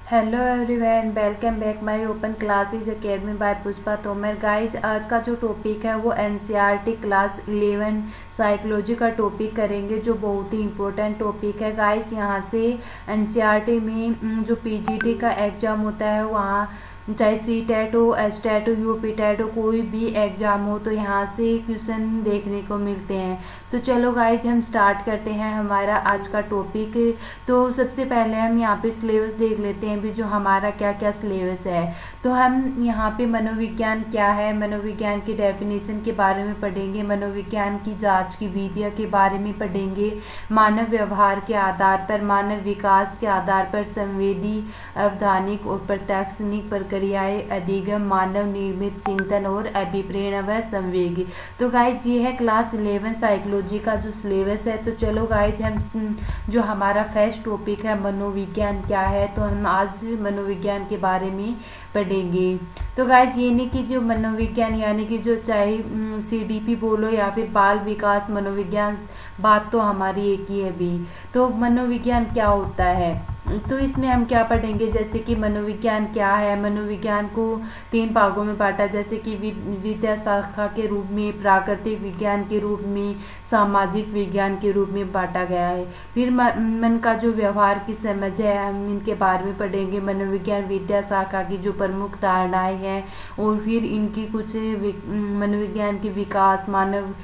Hello everyone, welcome back my open classes academy by Pushpa Tomar. Guys, आज का जो topic है वो एनसीईआरटी क्लास 11 साइकोलॉजी का टॉपिक करेंगे, जो बहुत ही इम्पोर्टेंट टॉपिक है। गाइज, यहाँ से एनसीईआरटी में जो पीजीटी का एग्जाम होता है, वहाँ चाहे सी टेट हो, एस टेट हो, यूपी टेट हो, कोई भी एग्जाम हो, तो यहाँ से क्वेश्चन देखने को मिलते हैं। तो चलो गाइज, हम स्टार्ट करते हैं हमारा आज का टॉपिक। तो सबसे पहले हम यहाँ पे सिलेबस देख लेते हैं भी, जो हमारा क्या क्या सिलेबस है। तो हम यहाँ पे मनोविज्ञान क्या है, मनोविज्ञान की डेफिनेशन के बारे में पढ़ेंगे, मनोविज्ञान की जांच की विधियों के बारे में पढ़ेंगे, मानव व्यवहार के आधार पर, मानव विकास के आधार पर संवेदी, अवधानिक और प्रत्यक्षनिक प्रक्रियाएं, अधिगम, मानव निर्मित चिंतन और अभिप्रेरण व संवेग। तो गाइज, ये है क्लास 11 साइकोलॉजी का जो सिलेबस है। तो चलो गाइज, हम जो हमारा फर्स्ट टॉपिक है मनोविज्ञान क्या है, तो हम आज मनोविज्ञान के बारे में पढ़ेंगे। तो गाइज, ये नहीं कि जो मनोविज्ञान यानी कि जो चाहे सीडीपी बोलो या फिर बाल विकास मनोविज्ञान, बात तो हमारी एक ही है भी। तो मनोविज्ञान क्या होता है, तो इसमें हम क्या पढ़ेंगे, जैसे कि मनोविज्ञान क्या है। मनोविज्ञान को 3 भागों में बांटा, जैसे कि विद्या शाखा के रूप में, प्राकृतिक विज्ञान के रूप में, सामाजिक विज्ञान के रूप में बांटा गया है। फिर मन का जो व्यवहार की समझ है, हम इनके बारे में पढ़ेंगे। मनोविज्ञान विद्या शाखा की जो प्रमुख धारणाएं हैं, और फिर इनकी कुछ मनोविज्ञान की विकास, मानव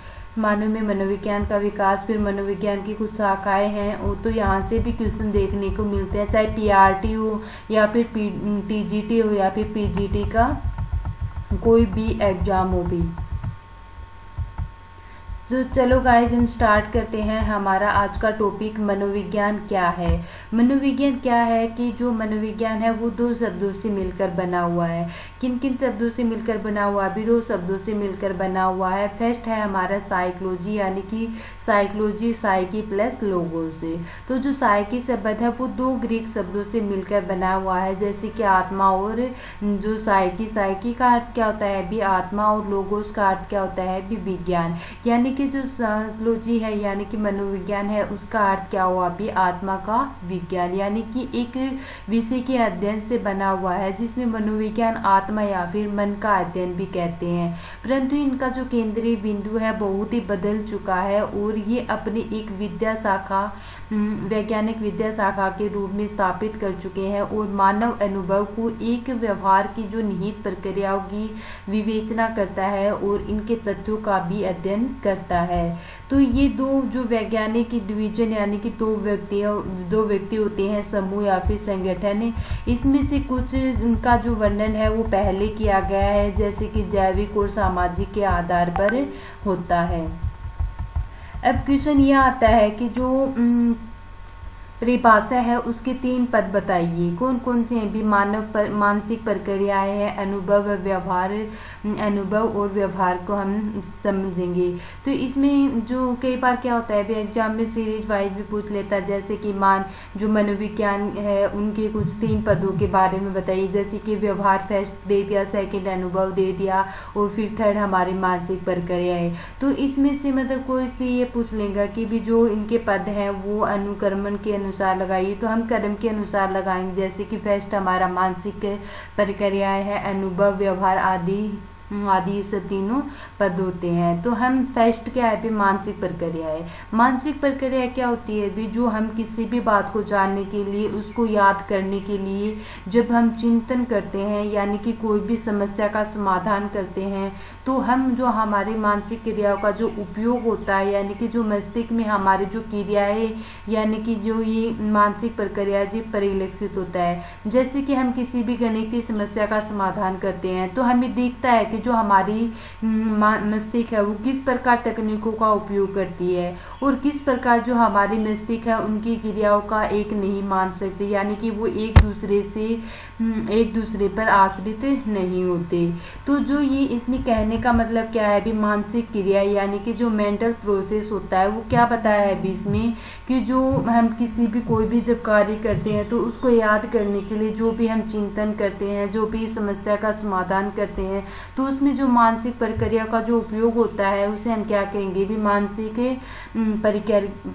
में मनोविज्ञान का विकास, फिर मनोविज्ञान की कुछ शाखाएं हैं, वो तो यहाँ से भी क्वेश्चन देखने को मिलते हैं, चाहे पीआरटी हो या फिर टीजीटी हो या फिर पीजीटी का कोई भी एग्जाम हो भी। तो चलो गाइज, हम स्टार्ट करते हैं हमारा आज का टॉपिक मनोविज्ञान क्या है। मनोविज्ञान क्या है कि जो मनोविज्ञान है वो 2 शब्दों से मिलकर बना हुआ है। किन किन शब्दों से मिलकर बना हुआ है? भी 2 शब्दों से मिलकर बना हुआ है। फर्स्ट है हमारा साइकोलॉजी, यानी कि साइकोलॉजी साइकी प्लस लोगो से। तो जो साइकी शब्द है वो 2 ग्रीक शब्दों से मिलकर बना हुआ है, जैसे कि आत्मा और जो साइकी का अर्थ क्या होता है भी आत्मा, और लोगोस का अर्थ क्या होता है भी विज्ञान। यानी कि जो साइकोलॉजी है यानी कि मनोविज्ञान है, उसका अर्थ क्या हुआ भी आत्मा का विज्ञान, यानी कि एक विषय के अध्ययन से बना हुआ है, जिसमें मनोविज्ञान आत्मा या फिर मन का अध्ययन भी कहते हैं। परंतु इनका जो केंद्रीय बिंदु है बहुत ही बदल चुका है, और ये अपनी एक विद्या शाखा, वैज्ञानिक विद्या शाखा के रूप में स्थापित कर चुके हैं, और मानव अनुभव को एक व्यवहार की जो निहित प्रक्रियाओं की विवेचना करता है, और इनके तथ्यों का भी अध्ययन करता है। तो ये 2 जो वैज्ञानिक की डिवीजन, यानी कि 2 व्यक्ति होते हैं, समूह या फिर संगठन, इसमें से कुछ उनका जो वर्णन है वो पहले किया गया है, जैसे कि जैविक और सामाजिक के आधार पर होता है। अब क्वेश्चन ये आता है कि जो परिभाषा है उसके 3 पद बताइए, कौन कौन से हैं भी? मानसिक प्रक्रियाएं हैं, अनुभव और व्यवहार को हम समझेंगे। तो इसमें जो कई बार क्या होता है भी एग्जाम में सीरीज वाइज भी पूछ लेता है, जैसे कि जो मनोविज्ञान है उनके कुछ 3 पदों के बारे में बताइए, जैसे कि व्यवहार फर्स्ट दे दिया, सेकंड अनुभव दे दिया, और फिर थर्ड हमारी मानसिक प्रक्रियाएं। तो इसमें से मतलब कोई भी ये पूछ लेगा कि भी जो इनके पद हैं वो अनुक्रमण के अनुसार लगाइए, तो हम क्रम के अनुसार लगाएंगे, जैसे कि फर्स्ट हमारा मानसिक प्रक्रियाएं है, अनुभव, व्यवहार आदि से 3 पद होते हैं। तो हम फर्स्ट क्या है भी मानसिक प्रक्रिया है। मानसिक प्रक्रिया क्या होती है भी? जो हम किसी भी बात को जानने के लिए, उसको याद करने के लिए जब हम चिंतन करते हैं, यानी कि कोई भी समस्या का समाधान करते हैं, तो हम जो हमारी मानसिक क्रियाओं का जो उपयोग होता है, यानी कि जो मस्तिष्क में हमारी जो क्रियाएं, यानी कि जो ये मानसिक प्रक्रिया जी परिलक्षित होता है। जैसे कि हम किसी भी गणितीय समस्या का समाधान करते हैं, तो हमें दिखता है कि जो हमारी मस्तिष्क है वो किस प्रकार तकनीकों का उपयोग करती है, और किस प्रकार जो हमारी मस्तिष्क है उनकी क्रियाओं का एक नहीं मान सकते, यानी कि वो एक दूसरे पर आश्रित नहीं होते। तो जो ये इसमें कहने का मतलब क्या है भी मानसिक क्रिया, यानी कि जो मेंटल प्रोसेस होता है वो क्या बताया है भी इसमें कि जो हम किसी भी कोई भी जब कार्य करते हैं, तो उसको याद करने के लिए जो भी हम चिंतन करते हैं, जो भी समस्या का समाधान करते हैं, तो उसमें जो मानसिक प्रक्रिया का जो उपयोग होता है उसे हम क्या कहेंगे भी मानसिक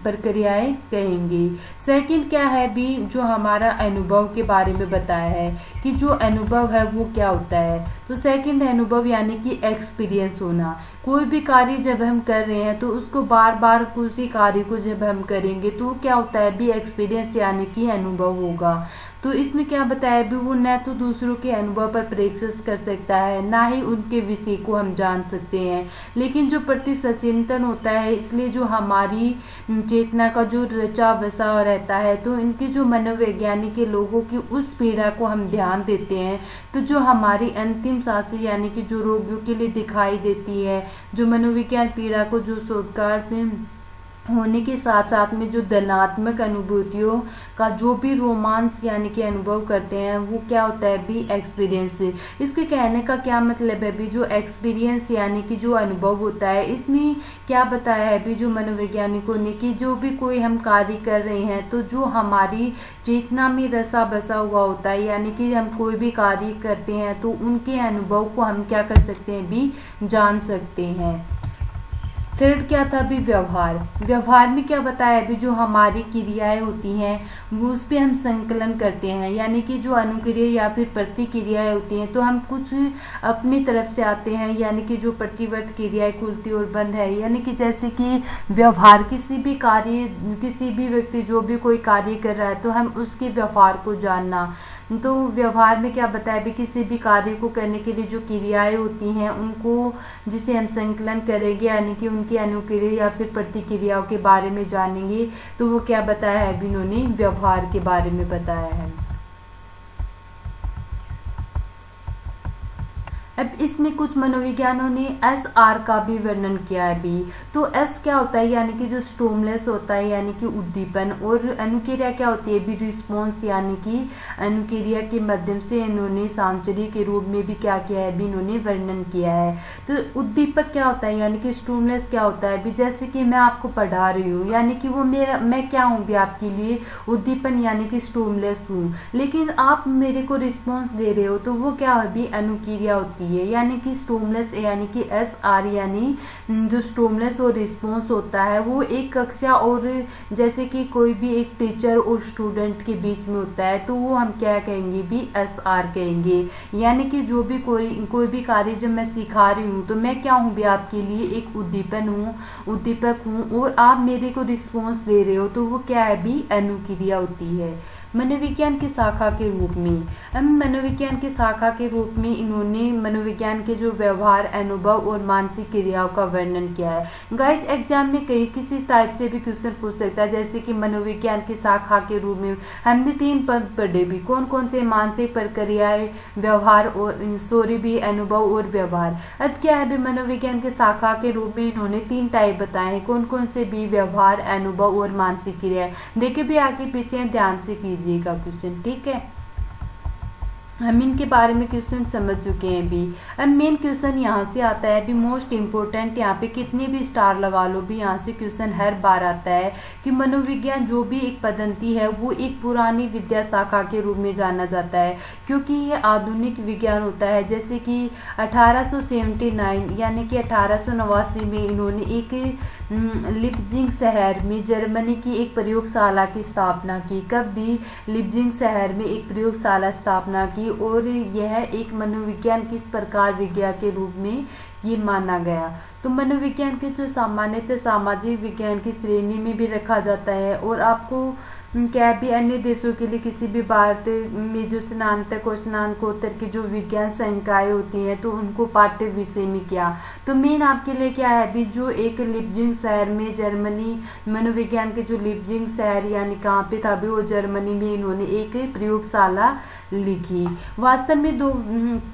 प्रक्रियाएं कहेंगे। सेकंड क्या है भी जो हमारा अनुभव के बारे में बताया है कि जो अनुभव है वो क्या होता है। तो सेकंड अनुभव यानी कि एक्सपीरियंस होना। कोई भी कार्य जब हम कर रहे हैं तो उसको बार बार उसी कार्य को जब हम करेंगे तो क्या होता है भी एक्सपीरियंस यानी कि अनुभव होगा। तो इसमें क्या बताया भी वो न तो दूसरों के अनुभव पर प्रेक्टिस कर सकता है ना ही उनके विषय को हम जान सकते हैं, लेकिन जो प्रति सचेतन होता है इसलिए जो हमारी चेतना का जो रचा बसा रहता है तो इनकी जो मनोवैज्ञानिक के लोगों की उस पीड़ा को हम ध्यान देते हैं। तो जो हमारी अंतिम सांसें यानी कि जो रोगियों के लिए दिखाई देती है, जो मनोविज्ञान पीड़ा को जो शोधकार होने के साथ साथ में जो धनात्मक अनुभूतियों का जो भी रोमांस यानी कि अनुभव करते हैं वो क्या होता है भी एक्सपीरियंस। इसके कहने का क्या मतलब है भी जो एक्सपीरियंस यानी कि जो अनुभव होता है इसमें क्या बताया है भी जो मनोवैज्ञानिकों ने कि जो भी कोई हम कार्य कर रहे हैं तो जो हमारी चेतना में रसा बसा हुआ होता है यानी कि हम कोई भी कार्य करते हैं तो उनके अनुभव को हम क्या कर सकते हैं भी जान सकते हैं। थर्ड क्या था भी व्यवहार। व्यवहार में क्या बताया भी जो हमारी क्रियाएं होती हैं वो उस पर हम संकलन करते हैं यानी कि जो अनुक्रिया या फिर प्रतिक्रियाएं होती हैं तो हम कुछ अपनी तरफ से आते हैं यानी कि जो प्रतिवर्त क्रियाएं खुलती और बंद है यानी कि जैसे कि व्यवहार किसी भी कार्य किसी भी व्यक्ति जो भी कोई कार्य कर रहा है तो हम उसके व्यवहार को जानना। तो व्यवहार में क्या बताया भी किसी भी कार्य को करने के लिए जो क्रियाएं होती हैं उनको जिसे हम संकलन करेंगे यानी कि उनकी अनुक्रिया या फिर प्रतिक्रियाओं के बारे में जानेंगे तो वो क्या बताया है भी इन्होंने व्यवहार के बारे में बताया है। अब इसमें कुछ मनोविज्ञानों ने SR का भी वर्णन किया है भी। तो S क्या होता है यानी कि जो स्टिमुलस होता है यानी कि उद्दीपन, और अनुक्रिया क्या होती है भी रिस्पॉन्स यानी कि अनुक्रिया के माध्यम से इन्होंने सांचरी के रूप में भी क्या किया है भी इन्होंने वर्णन किया है। तो उद्दीपक क्या होता है यानी कि स्टिमुलस क्या होता है भी जैसे कि मैं आपको पढ़ा रही हूँ यानी कि वो मेरा मैं क्या हूँ भी आपके लिए उद्दीपन यानी कि स्टिमुलस हूँ, लेकिन आप मेरे को रिस्पॉन्स दे रहे हो तो वो क्या है भी अनुक्रिया होती है यानी कि स्टिमुलस यानी कि SR यानी जो स्टिमुलस और रिस्पॉन्स होता है वो एक कक्षा और जैसे कि कोई भी एक टीचर और स्टूडेंट के बीच में होता है तो वो हम क्या कहेंगे भी SR कहेंगे। यानी कि जो भी कोई भी कार्य जब मैं सिखा रही हूँ तो मैं क्या हूँ भी आपके लिए एक उद्दीपक हूँ और आप मेरे को रिस्पॉन्स दे रहे हो तो वो क्या है भी अनुक्रिया होती है। मनोविज्ञान की शाखा के रूप में मनोविज्ञान की शाखा के रूप में इन्होंने मनोविज्ञान के जो व्यवहार अनुभव और मानसिक क्रियाओं का वर्णन किया है। गाइस एग्जाम में कई किसी टाइप से भी क्वेश्चन पूछ सकता है जैसे कि मनोविज्ञान की शाखा के रूप में हमने 3 पद पढ़े भी कौन कौन से मानसिक प्रक्रियाएं व्यवहार और भी अनुभव और व्यवहार। अब क्या है भी मनोविज्ञान की शाखा के रूप में इन्होंने 3 टाइप बताए हैं कौन कौन से भी व्यवहार अनुभव और मानसिक क्रिया। देखिए भी आगे पीछे ध्यान से कीजिएगा क्वेश्चन, ठीक है। हम इनके बारे में क्वेश्चन समझ चुके हैं भी। अब मेन क्वेश्चन यहाँ से आता है भी मोस्ट इम्पोर्टेंट, यहाँ पे कितने भी स्टार लगा लो भी यहाँ से क्वेश्चन हर बार आता है कि मनोविज्ञान जो भी एक पद्धति है वो एक पुरानी विद्या शाखा के रूप में जाना जाता है क्योंकि ये आधुनिक विज्ञान होता है। जैसे कि 1879 यानी कि 1889 में इन्होंने एक लिप्जिंग शहर में जर्मनी की एक प्रयोगशाला की स्थापना की। कब भी लिप्जिंग शहर में एक प्रयोगशाला स्थापना की और यह एक मनोविज्ञान किस प्रकार विज्ञान के रूप में ये माना गया। तो मनोविज्ञान के जो सामान्यतः सामाजिक विज्ञान की श्रेणी में भी रखा जाता है और आपको क्या भी अन्य देशों के लिए किसी भी भारत में जो स्नातक और स्नातकोत्तर की जो विज्ञान संकाय होती हैं तो उनको पाठ्य विषय में क्या। तो मेन आपके लिए क्या है अभी जो एक लिप्जिंग शहर में जर्मनी मनोविज्ञान के जो लिप्जिंग शहर यानी कहाँ पे था अभी वो जर्मनी में इन्होंने एक प्रयोगशाला लिखी। वास्तव में 2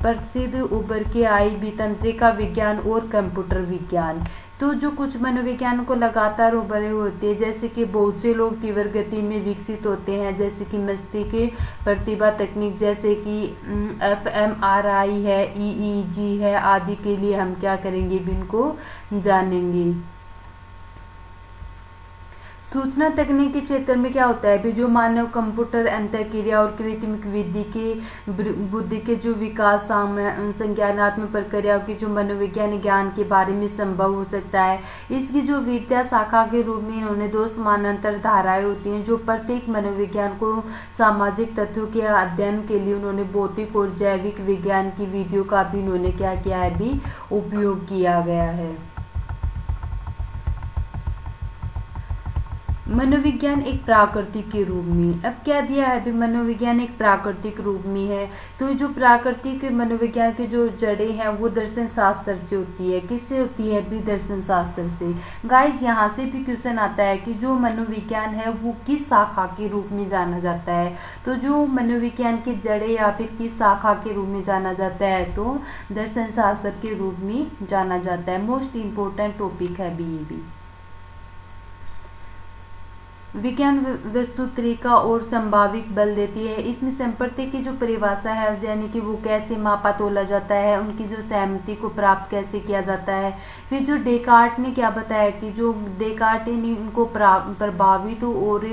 प्रसिद्ध उभर के आई भी तंत्रिका विज्ञान और कंप्यूटर विज्ञान। तो जो कुछ मनोविज्ञान को लगातार उभरे होते हैं जैसे कि बहुत से लोग तीव्र गति में विकसित होते हैं जैसे कि मस्तिष्क प्रतिभा तकनीक जैसे कि fMRI है EEG है आदि के लिए हम क्या करेंगे भी इनको जानेंगे। सूचना तकनीक के क्षेत्र में क्या होता है भी जो मानव कंप्यूटर अंतःक्रिया और कृत्रिम बुद्धि के जो विकास संज्ञानात्मक प्रक्रियाओं की जो मनोवैज्ञानिक ज्ञान के बारे में संभव हो सकता है। इसकी जो विद्या शाखा के रूप में इन्होंने दो समानांतर धाराएं होती हैं जो प्रत्येक मनोविज्ञान को सामाजिक तथ्यों के अध्ययन के लिए उन्होंने भौतिक और जैविक विज्ञान की विधियों का भी उन्होंने क्या किया है भी उपयोग किया गया है। मनोविज्ञान एक प्राकृतिक के रूप में, अब क्या दिया है भी मनोविज्ञान एक प्राकृतिक रूप में है। तो जो प्राकृतिक मनोविज्ञान की जो जड़ें हैं वो दर्शन शास्त्र से होती है। किससे होती है भी दर्शन शास्त्र से। गाइस यहाँ से भी क्वेश्चन आता है कि जो मनोविज्ञान है वो किस शाखा के रूप में जाना जाता है। तो जो मनोविज्ञान की जड़ें या फिर किस शाखा के रूप में जाना जाता है तो दर्शन शास्त्र के रूप में जाना जाता है। मोस्ट इम्पोर्टेंट टॉपिक है भी ये भी। विज्ञान वस्तु तरीका और संभाविक बल देती है। इसमें संपत्ति की जो परिभाषा है यानी कि वो कैसे मापा तोला जाता है, उनकी जो सहमति को प्राप्त कैसे किया जाता है। फिर जो डेकार्ट ने क्या बताया कि जो डेकार्ट ने इनको प्रभावित और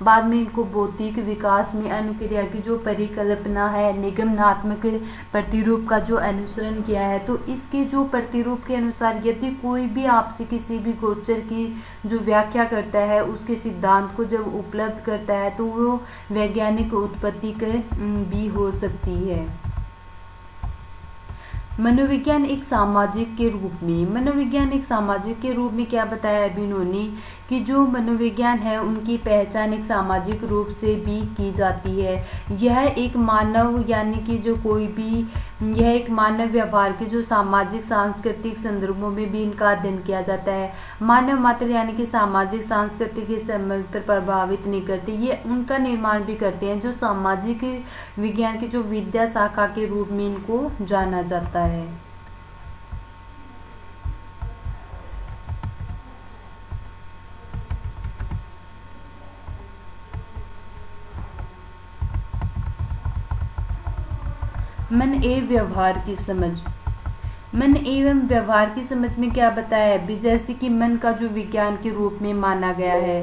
बाद में इनको भौतिक विकास में अनुक्रिया की जो परिकल्पना है निगमनात्मक प्रतिरूप का जो अनुसरण किया है। तो इसके जो प्रतिरूप के अनुसार यदि कोई भी आपसे किसी भी गोचर की जो व्याख्या करता है उसके सिद्धांत को जब उपलब्ध करता है तो वो वैज्ञानिक उत्पत्ति भी हो सकती है। मनोविज्ञान एक सामाजिक के रूप में, मनोविज्ञान एक सामाजिक के रूप में क्या बताया अभी इन्होंने कि जो मनोविज्ञान है उनकी पहचान एक सामाजिक रूप से भी की जाती है। यह एक मानव यानी कि जो कोई भी यह एक मानव व्यवहार के जो सामाजिक सांस्कृतिक संदर्भों में भी इनका अध्ययन किया जाता है। मानव मात्र यानी कि सामाजिक सांस्कृतिक के संबंध पर प्रभावित नहीं करते, ये उनका निर्माण भी करते हैं। जो सामाजिक विज्ञान की जो विद्या शाखा के रूप में इनको जाना जाता है। मन एवं व्यवहार की समझ, मन एवं व्यवहार की समझ में क्या बताया है भी जैसे कि मन का जो विज्ञान के रूप में माना गया है।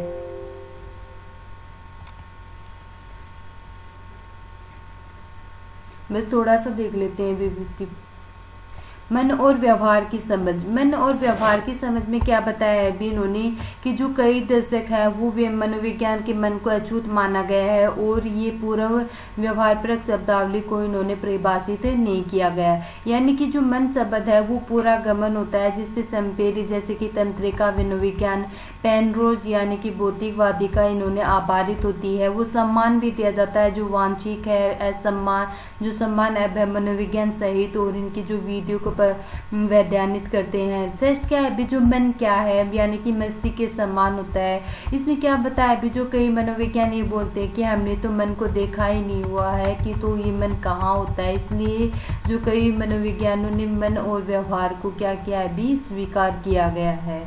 बस थोड़ा सा देख लेते हैं भी इसकी। मन और व्यवहार की समझ, मन और व्यवहार की समझ में क्या बताया है भी इन्होंने कि जो कई दशक है वो मनोविज्ञान के मन को अछूत माना गया है और ये पूर्व व्यवहार परक शब्दावली को इन्होंने परिभाषित नहीं किया गया। यानी कि जो मन शब्द है वो पूरा गमन होता है जिसपे संपेरी जैसे कि तंत्रिका मनोविज्ञान पेनरोज यानी कि भौतिकवादी का इन्होंने आधारित होती है। वो सम्मान भी दिया जाता है जो वांछिक है असम्मान, जो सम्मान है मनोविज्ञान सहित और इनकी जो विधियों को वैज्ञानिक करते हैं। फर्स्ट क्या है भी जो मन क्या है यानी कि मस्तिष्क के समान होता है। इसमें क्या बताया भी जो कई मनोविज्ञान ये बोलते हैं कि हमने तो मन को देखा ही नहीं हुआ है कि तो ये मन कहाँ होता है। इसलिए जो कई मनोविज्ञानों ने मन और व्यवहार को क्या किया है भी स्वीकार किया गया है।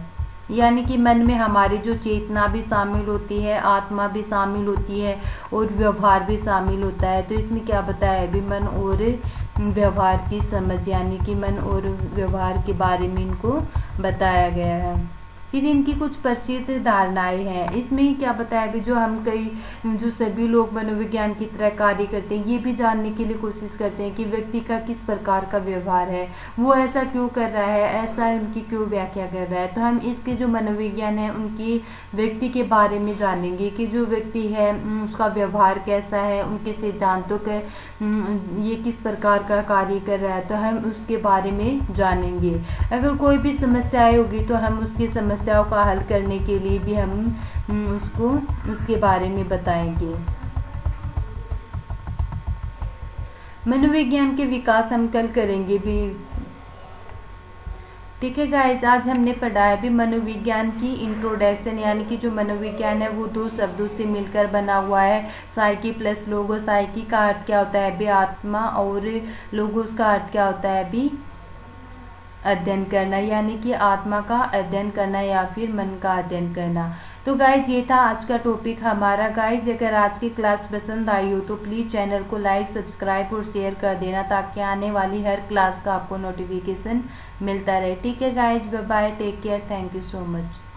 यानी कि मन में हमारी जो चेतना भी शामिल होती है, आत्मा भी शामिल होती है और व्यवहार भी शामिल होता है। तो इसमें क्या बताया है भी मन और व्यवहार की समझ यानी कि मन और व्यवहार के बारे में इनको बताया गया है। फिर इनकी कुछ प्रसिद्ध धारणाएं हैं। इसमें क्या बताया भी जो हम कई जो सभी लोग मनोविज्ञान की तरह कार्य करते हैं ये भी जानने के लिए कोशिश करते हैं कि व्यक्ति का किस प्रकार का व्यवहार है, वो ऐसा क्यों कर रहा है, ऐसा उनकी क्यों व्याख्या कर रहा है। तो हम इसके जो मनोविज्ञान है उनकी व्यक्ति के बारे में जानेंगे कि जो व्यक्ति है उसका व्यवहार कैसा है, उनके सिद्धांतों के ये किस प्रकार का कार्य कर रहा है। तो हम उसके बारे में जानेंगे। अगर कोई भी समस्याएं होगी तो हम उसकी समस्याओं का हल करने के लिए भी हम उसको उसके बारे में बताएंगे। मनोविज्ञान के विकास हम कल करेंगे भी। ठीक है गाइस, आज हमने पढ़ा है भी मनोविज्ञान की इंट्रोडक्शन यानी कि जो मनोविज्ञान है वो दो शब्दों से मिलकर बना हुआ है, साइकी प्लस लोगो। साइकी का अर्थ क्या होता है भी आत्मा और लोगोस का अर्थ क्या होता है भी अध्ययन करना, यानी कि आत्मा का अध्ययन करना या फिर मन का अध्ययन करना। तो गाइज ये था आज का टॉपिक हमारा। गाइज अगर आज की क्लास पसंद आई हो तो प्लीज़ चैनल को लाइक सब्सक्राइब और शेयर कर देना ताकि आने वाली हर क्लास का आपको नोटिफिकेशन मिलता रहे। ठीक है guys, bye bye, take care, thank you so much.